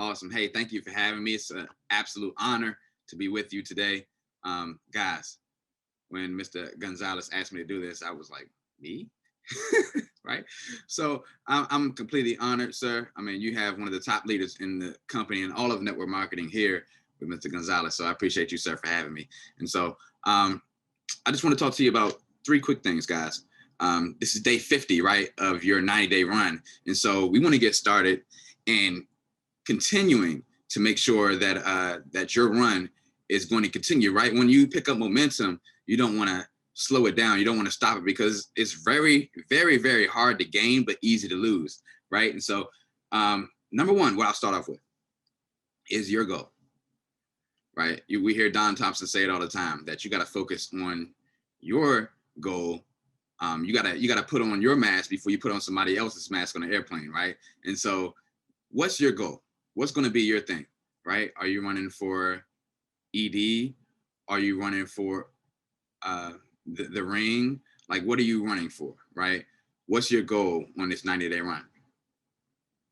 Awesome. Hey, thank you for having me. It's an absolute honor to be with you today. Guys, when Mr. Gonzalez asked me to do this, I was like, me? Right? So I'm completely honored, sir. I mean, you have one of the top leaders in the company and all of network marketing here with Mr. Gonzalez. So I appreciate you, sir, for having me. And so I just want to talk to you about three quick things, guys. This is day 50, right, of your 90-day run. And so we want to get started and continuing to make sure that that your run is going to continue, right? When you pick up momentum, you don't want to slow it down. You don't want to stop it because it's very, very, very hard to gain, but easy to lose, right? And so number one, what I'll start off with is your goal, right? We hear Don Thompson say it all the time, that you got to focus on your goal. You gotta put on your mask before you put on somebody else's mask on the airplane, right? And so what's your goal? What's going to be your thing, right? Are you running for ED? Are you running for the ring? Like, what are you running for, right? What's your goal on this 90-day run?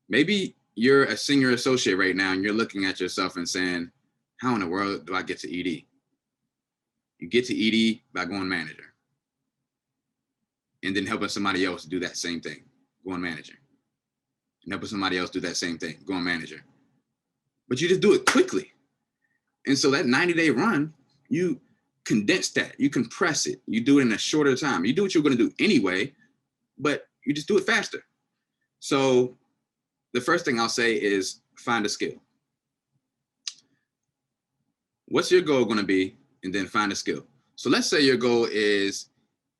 Maybe you're a senior associate right now and you're looking at yourself and saying, how in the world do I get to ED? You get to ED by going manager and then helping somebody else do that same thing, going manager. And helping somebody else do that same thing, going manager. But you just do it quickly. And so that 90-day run, you condense that, you compress it, you do it in a shorter time. You do what you're going to do anyway, but you just do it faster. So the first thing I'll say is find a skill. What's your goal going to be? And then find a skill. So let's say your goal is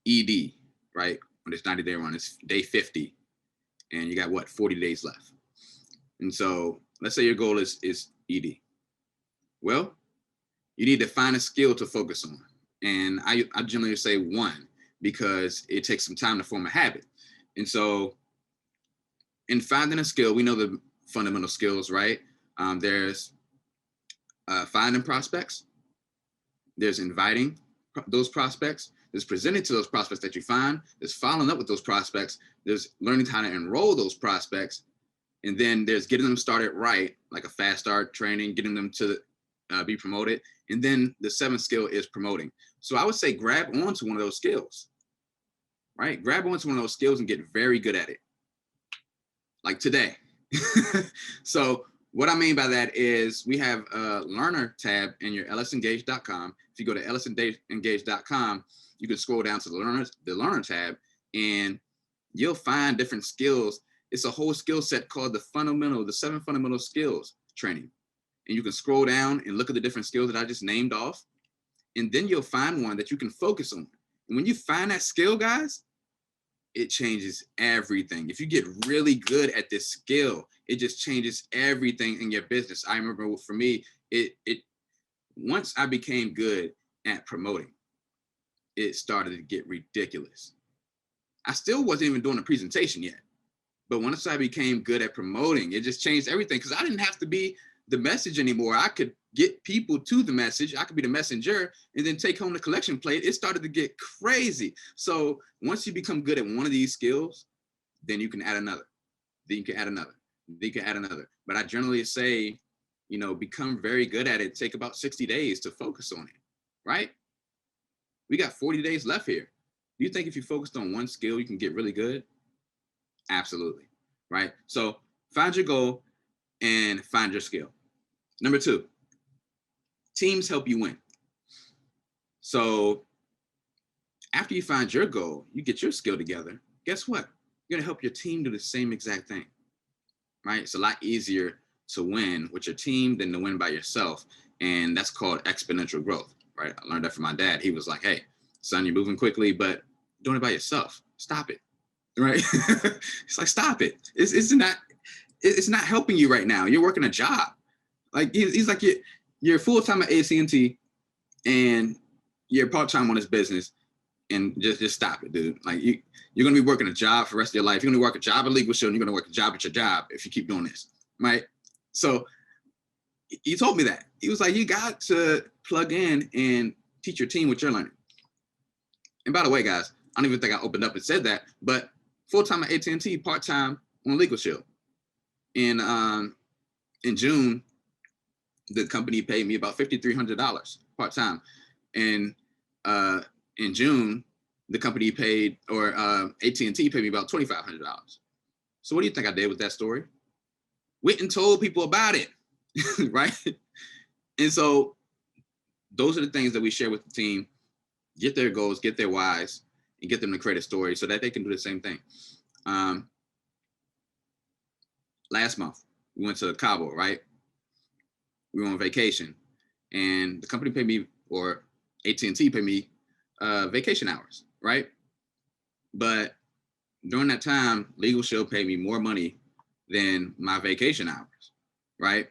ED, right? On this 90-day run, it's day 50. And you got, what, 40 days left. And so let's say your goal is ED. Well, you need to find a skill to focus on. And I generally say one, because it takes some time to form a habit. And so in finding a skill, we know the fundamental skills, right? There's finding prospects. There's inviting those prospects. There's presenting to those prospects that you find. There's following up with those prospects. There's learning how to enroll those prospects. And then there's getting them started right, like a fast start training, getting them to be promoted. And then the seventh skill is promoting. So I would say grab onto one of those skills, right? Grab onto one of those skills and get very good at it. Like today. So what I mean by that is we have a learner tab in your lsengage.com. If you go to lsengage.com, you can scroll down to the learner tab and you'll find different skills. It's a whole skill set called the 7 fundamental skills training. And you can scroll down and look at the different skills that I just named off. And then you'll find one that you can focus on. And when you find that skill, guys, it changes everything. If you get really good at this skill, it just changes everything in your business. I remember for me, it once I became good at promoting, it started to get ridiculous. I still wasn't even doing a presentation yet. But once I became good at promoting, it just changed everything because I didn't have to be the message anymore. I could get people to the message. I could be the messenger and then take home the collection plate. It started to get crazy. So once you become good at one of these skills, then you can add another. Then you can add another. Then you can add another. But I generally say, become very good at it. Take about 60 days to focus on it, right? We got 40 days left here. Do you think if you focused on one skill, you can get really good? Absolutely, right? So find your goal and find your skill. Number 2, teams help you win. So after you find your goal, you get your skill together, guess what? You're gonna help your team do the same exact thing, right? It's a lot easier to win with your team than to win by yourself. And that's called exponential growth, right? I learned that from my dad. He was like, hey, son, you're moving quickly, but doing it by yourself, stop it, right? It's like, stop it. It's not helping you right now. You're working a job. Like he's like, you're full-time at AT&T and you're part-time on this business, and just stop it, dude. Like you're gonna be working a job for the rest of your life. You're gonna work a job at Legal Show, and you're gonna work a job at your job if you keep doing this, right? So he told me that. He was like, you got to plug in and teach your team what you're learning. And by the way, guys, I don't even think I opened up and said that, but full-time at AT&T, part-time on Legal Shield. And In June, the company paid me about $5,300 part-time. And in June, the company paid, or AT&T paid me about $2,500. So what do you think I did with that story? Went and told people about it, right? And so those are the things that we share with the team. Get their goals, get their whys, and get them to create a story so that they can do the same thing. Last month, we went to Cabo, right? We were on vacation, and the company paid me, or AT&T paid me vacation hours, right? But during that time, Legal Shield paid me more money than my vacation hours, right?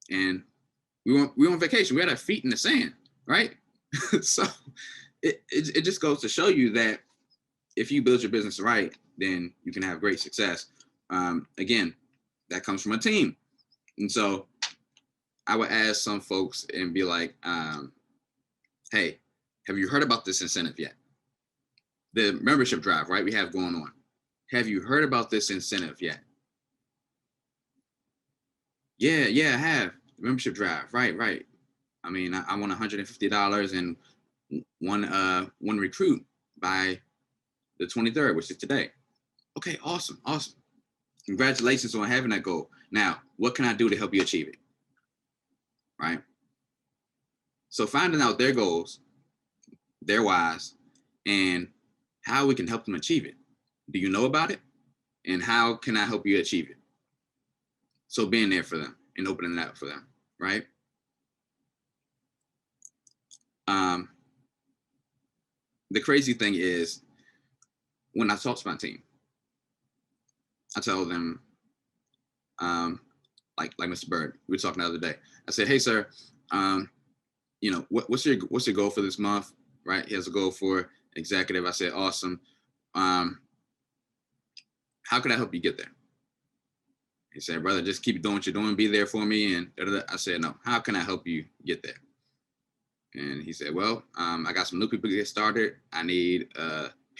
And we were on vacation. We had our feet in the sand, right? So it just goes to show you that if you build your business right, then you can have great success. Again, that comes from a team. And so I would ask some folks and be like, hey, have you heard about this incentive yet? The membership drive, right, we have going on. Have you heard about this incentive yet? Yeah, I have. Membership drive, right. I mean, I won $150 and one recruit by the 23rd, which is today. Okay, awesome. Congratulations on having that goal. Now, what can I do to help you achieve it? Right? So finding out their goals, their whys, and how we can help them achieve it. Do you know about it? And how can I help you achieve it? So being there for them and opening that up for them, right? The crazy thing is, when I talk to my team, I tell them, like Mr. Bird, we were talking the other day. I said, hey, sir, what's your goal for this month? Right? He has a goal for executive. I said, awesome. How can I help you get there? He said, brother, just keep doing what you're doing. Be there for me. And I said, no, how can I help you get there? And he said, well, I got some new people to get started. I need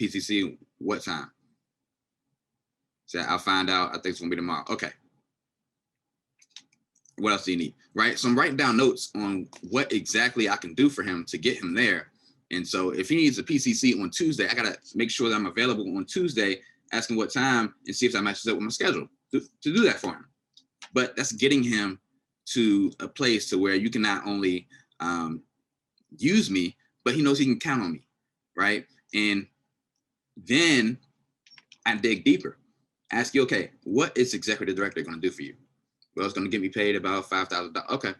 PCC. What time? I said, I'll find out. I think it's going to be tomorrow. Okay. What else do you need? Right. So I'm writing down notes on what exactly I can do for him to get him there. And so if he needs a PCC on Tuesday, I got to make sure that I'm available on Tuesday, ask him what time, and see if that matches up with my schedule to do that for him. But that's getting him to a place to where you can not only use me, but he knows he can count on me, right? And then I dig deeper. Ask you, okay, what is executive director going to do for you? Well, it's going to get me paid about $5,000. Okay,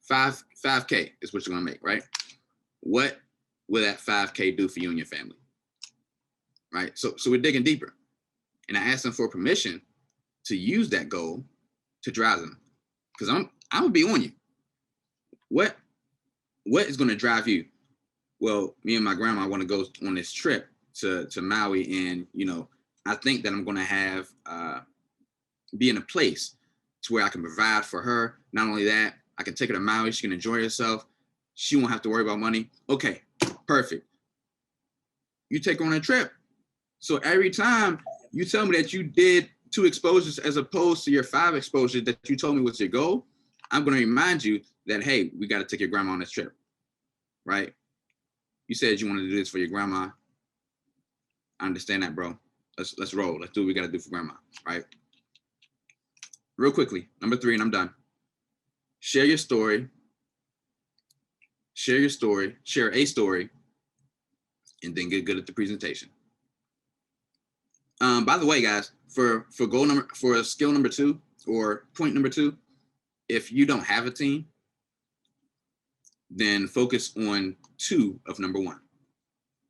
$5K is what you're going to make, right? What will that $5K do for you and your family, right? So we're digging deeper, and I asked them for permission to use that goal to drive them, because I'm gonna be on you. What is going to drive you? Well, me and my grandma want to go on this trip to Maui, and I think that I'm going to have be in a place to where I can provide for her. Not only that, I can take her to Maui. She can enjoy herself. She won't have to worry about money. Okay, perfect. You take her on a trip. So every time you tell me that you did 2 exposures as opposed to your 5 exposures that you told me was your goal, I'm going to remind you that, hey, we got to take your grandma on this trip, right? You said you wanted to do this for your grandma. I understand that, bro. Let's roll. Let's do what we got to do for grandma, right? Real quickly, number 3, and I'm done. Share a story, and then get good at the presentation. By the way, guys, for skill number 2 or point number 2, if you don't have a team, then focus on 2 of number 1.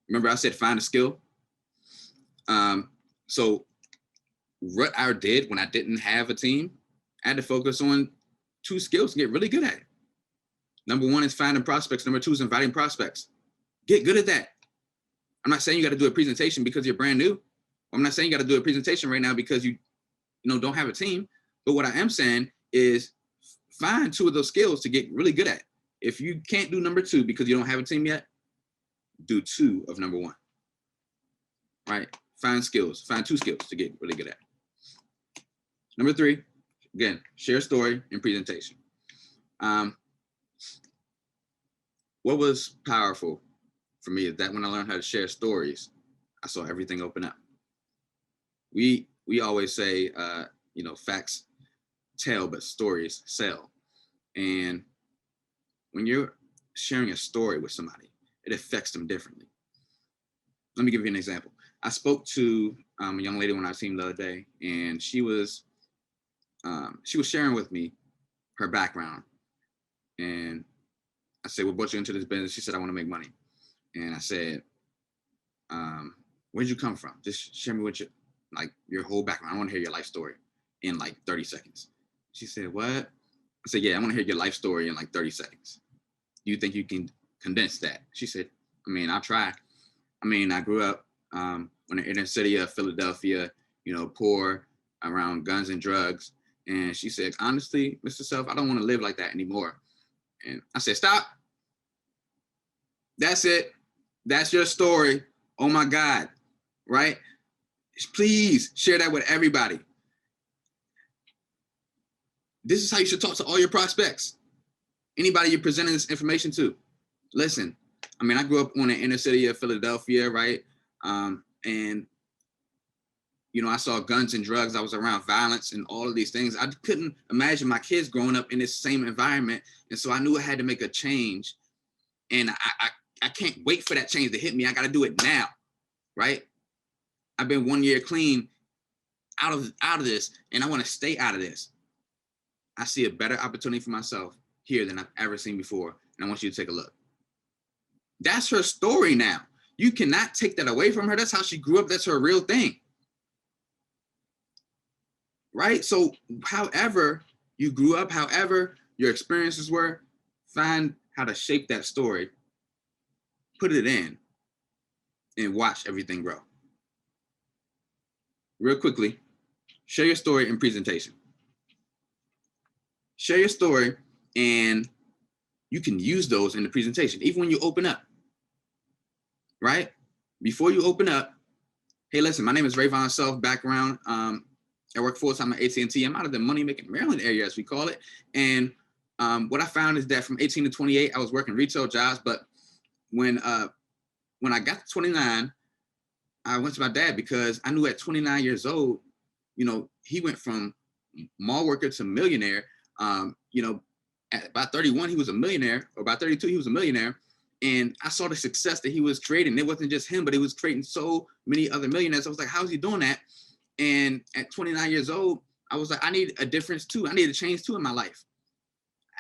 Remember I said find a skill? So what I did when I didn't have a team, I had to focus on 2 skills and get really good at it. Number 1 is finding prospects. Number 2 is inviting prospects. Get good at that. I'm not saying you got to do a presentation because you're brand new. I'm not saying you got to do a presentation right now because you don't have a team. But what I am saying is find 2 of those skills to get really good at. If you can't do number 2 because you don't have a team yet, do 2 of number 1. Right? Find 2 skills to get really good at. Number 3, Again, share story and presentation. What was powerful for me is that when I learned how to share stories, I saw everything open up. We always say, facts tell, but stories sell. And when you're sharing a story with somebody, it affects them differently. Let me give you an example. I spoke to a young lady when I seen the other day, and she was sharing with me her background. And I said, "What brought you into this business?" She said, "I want to make money." And I said, "Where'd you come from? Just share me with your whole background. I want to hear your life story in like 30 seconds." She said, "What?" I said, "Yeah, I want to hear your life story in like 30 seconds. Do you think you can condense that?" She said, "I'll try." I grew up in the inner city of Philadelphia, poor, around guns and drugs. And she said, "Honestly, Mr. Self, I don't want to live like that anymore." And I said, "Stop. That's it. That's your story. Oh my God." Right? Please share that with everybody. This is how you should talk to all your prospects. Anybody you're presenting this information to. Listen, I grew up in the inner city of Philadelphia, right? And I saw guns and drugs. I was around violence and all of these things. I couldn't imagine my kids growing up in this same environment. And so I knew I had to make a change. And I can't wait for that change to hit me. I got to do it now, right? I've been 1 year clean out of this, and I want to stay out of this. I see a better opportunity for myself here than I've ever seen before. And I want you to take a look. That's her story now. You cannot take that away from her. That's how she grew up. That's her real thing. Right? So however you grew up, however your experiences were, find how to shape that story, put it in, and watch everything grow. Real quickly, share your story and presentation. Share your story, and you can use those in the presentation, even when you open up. Right? Before you open up, hey, listen, my name is Ravaugh Self, background. I work full-time at AT&T. I'm out of the money-making Maryland area, as we call it. And what I found is that from 18 to 28, I was working retail jobs. But when I got to 29, I went to my dad because I knew at 29 years old, he went from mall worker to millionaire. At about 31, he was a millionaire, or about 32, he was a millionaire. And I saw the success that he was creating. It wasn't just him, but he was creating so many other millionaires. I was like, how's he doing that? And at 29 years old, I was like, I need a difference too. I need a change too in my life.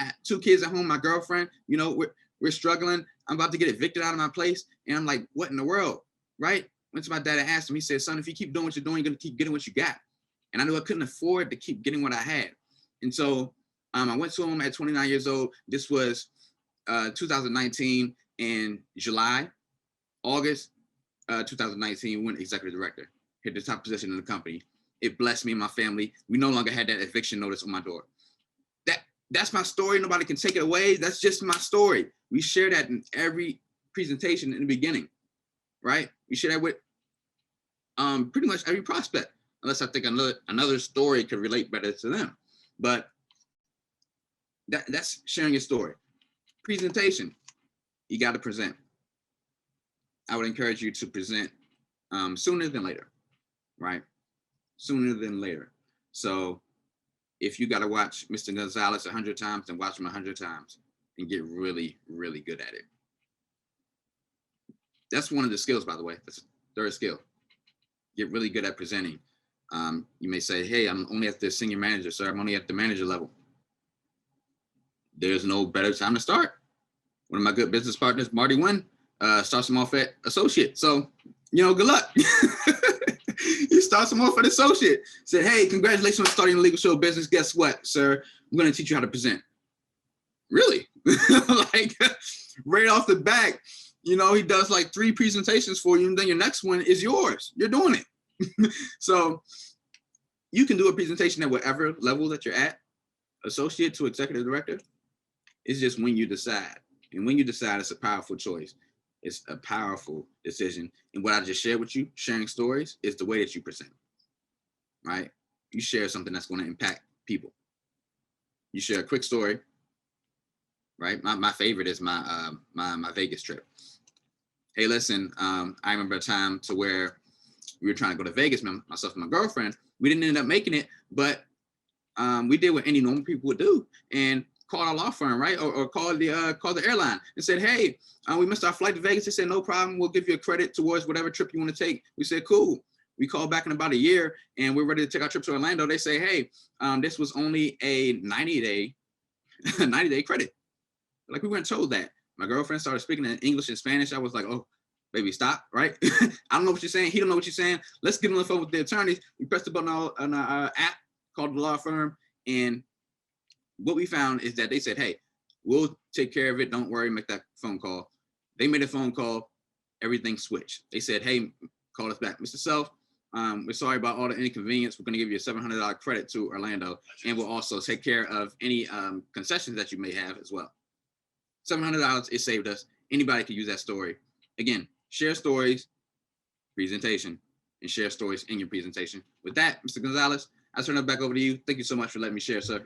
I had 2 kids at home, my girlfriend, we're struggling. I'm about to get evicted out of my place. And I'm like, what in the world? Right? Went to my dad and asked him, he said, "Son, if you keep doing what you're doing, you're going to keep getting what you got." And I knew I couldn't afford to keep getting what I had. And so I went to him at 29 years old. This was 2019 in July, August 2019, went executive director, hit the top position in the company. It blessed me and my family. We no longer had that eviction notice on my door. That's my story. Nobody can take it away. That's just my story. We share that in every presentation in the beginning, right? We share that with pretty much every prospect, unless I think another story could relate better to them. But that's sharing your story. Presentation, you got to present. I would encourage you to present sooner than later, right? Sooner than later. So if you got to watch Mr. Gonzalez 100 times, then watch him 100 times and get really, really good at it. That's one of the skills, by the way. That's the third skill. Get really good at presenting. You may say, "Hey, I'm only at the senior manager, sir. I'm only at the manager level." There's no better time to start. One of my good business partners, Marty Wynn, starts him off at associate. So, good luck. He starts him off at associate. Said, "Hey, congratulations on starting a legal show business. Guess what, sir? I'm going to teach you how to present." Really? Like right off the bat, he does like 3 presentations for you, and then your next one is yours. You're doing it. So you can do a presentation at whatever level that you're at, associate to executive director. It's just when you decide. And when you decide, it's a powerful choice. It's a powerful decision. And what I just shared with you, sharing stories, is the way that you present, right? You share something that's going to impact people. You share a quick story, right? My favorite is my my Vegas trip. Hey, listen, I remember a time to where we were trying to go to Vegas, myself and my girlfriend. We didn't end up making it, but we did what any normal people would do and called our law firm, right? Or called the airline and said, hey, we missed our flight to Vegas. They said, no problem. We'll give you a credit towards whatever trip you want to take. We said, cool. We called back in about a year and we're ready to take our trip to Orlando. They say, hey, this was only a 90-day credit. Like, we weren't told that. My girlfriend started speaking in English and Spanish. I was like, oh, baby, stop, right? I don't know what you're saying. He don't know what you're saying. Let's get on the phone with the attorneys. We pressed the button on our app, called the law firm, and what we found is that they said, hey, we'll take care of it. Don't worry, make that phone call. They made a phone call. Everything switched. They said, hey, call us back. Mr. Self, we're sorry about all the inconvenience. We're going to give you a $700 credit to Orlando, and we'll also take care of any concessions that you may have as well. $700, it saved us. Anybody can use that story. Again, share stories, presentation, and share stories in your presentation. With that, Mr. Gonzalez, I turn it back over to you. Thank you so much for letting me share, sir.